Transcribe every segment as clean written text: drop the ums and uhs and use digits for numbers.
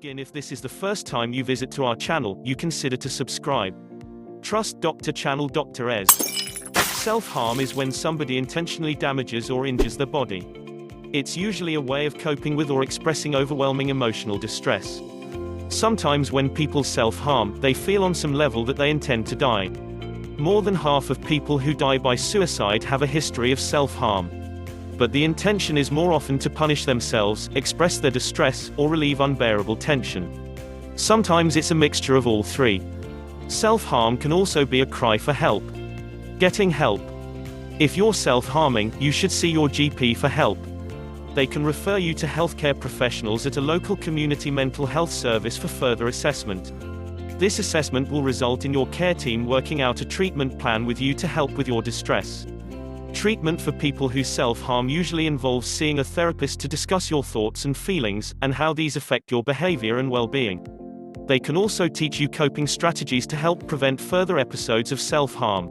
begin, if this is the first time you visit to our channel, you consider to subscribe. Trust Dr. Channel. Dr. Ez. Self-harm is when somebody intentionally damages or injures their body. It's usually a way of coping with or expressing overwhelming emotional distress. Sometimes when people self-harm, they feel on some level that they intend to die. More than half of people who die by suicide have a history of self-harm. But the intention is more often to punish themselves, express their distress, or relieve unbearable tension. Sometimes it's a mixture of all three. Self-harm can also be a cry for help. Getting help. If you're self-harming, you should see your GP for help. They can refer you to healthcare professionals at a local community mental health service for further assessment. This assessment will result in your care team working out a treatment plan with you to help with your distress. Treatment for people who self-harm usually involves seeing a therapist to discuss your thoughts and feelings, and how these affect your behavior and well-being. They can also teach you coping strategies to help prevent further episodes of self-harm.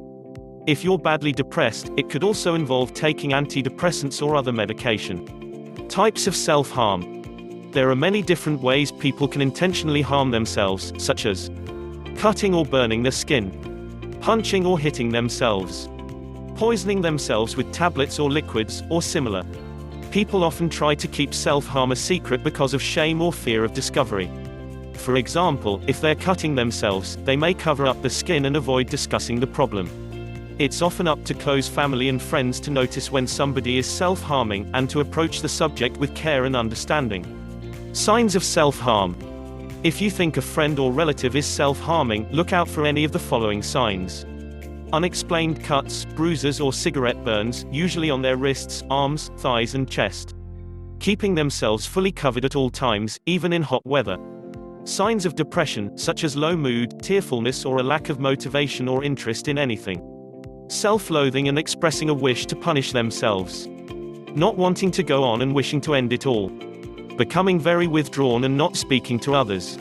If you're badly depressed, it could also involve taking antidepressants or other medication. Types of self-harm. There are many different ways people can intentionally harm themselves, such as cutting or burning their skin, punching or hitting themselves, poisoning themselves with tablets or liquids, or similar. People often try to keep self-harm a secret because of shame or fear of discovery. For example, if they're cutting themselves, they may cover up the skin and avoid discussing the problem. It's often up to close family and friends to notice when somebody is self-harming, and to approach the subject with care and understanding. Signs of self-harm. If you think a friend or relative is self-harming, look out for any of the following signs. Unexplained cuts, bruises or cigarette burns, usually on their wrists, arms, thighs and chest. Keeping themselves fully covered at all times, even in hot weather. Signs of depression, such as low mood, tearfulness or a lack of motivation or interest in anything. Self-loathing and expressing a wish to punish themselves. Not wanting to go on and wishing to end it all. Becoming very withdrawn and not speaking to others.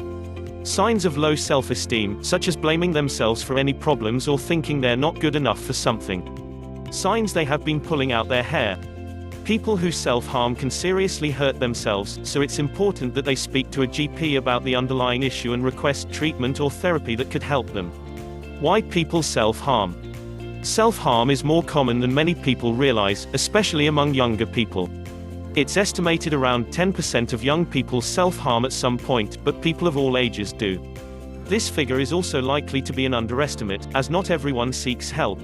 Signs of low self-esteem, such as blaming themselves for any problems or thinking they're not good enough for something. Signs they have been pulling out their hair. People who self-harm can seriously hurt themselves, so it's important that they speak to a GP about the underlying issue and request treatment or therapy that could help them. Why people self-harm. Self-harm is more common than many people realize, especially among younger people. It's estimated around 10% of young people self-harm at some point, but people of all ages do. This figure is also likely to be an underestimate, as not everyone seeks help.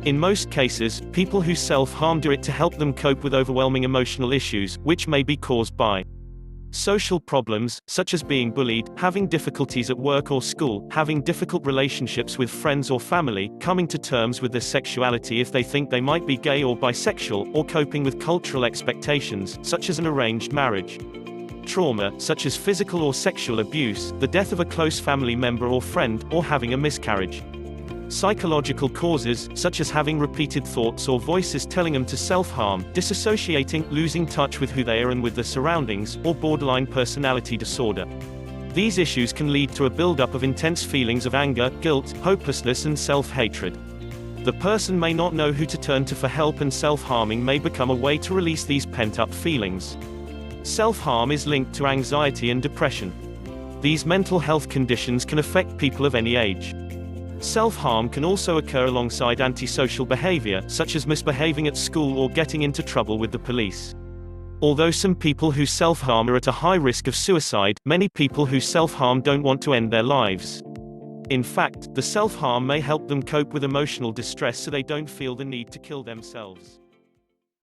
In most cases, people who self-harm do it to help them cope with overwhelming emotional issues, which may be caused by social problems, such as being bullied, having difficulties at work or school, having difficult relationships with friends or family, coming to terms with their sexuality if they think they might be gay or bisexual, or coping with cultural expectations, such as an arranged marriage. Trauma, such as physical or sexual abuse, the death of a close family member or friend, or having a miscarriage. Psychological causes, such as having repeated thoughts or voices telling them to self-harm, disassociating, losing touch with who they are and with their surroundings, or borderline personality disorder. These issues can lead to a buildup of intense feelings of anger, guilt, hopelessness and self-hatred. The person may not know who to turn to for help, and self-harming may become a way to release these pent-up feelings. Self-harm is linked to anxiety and depression. These mental health conditions can affect people of any age. Self-harm can also occur alongside antisocial behavior, such as misbehaving at school or getting into trouble with the police. Although some people who self-harm are at a high risk of suicide, many people who self-harm don't want to end their lives. In fact, the self-harm may help them cope with emotional distress so they don't feel the need to kill themselves.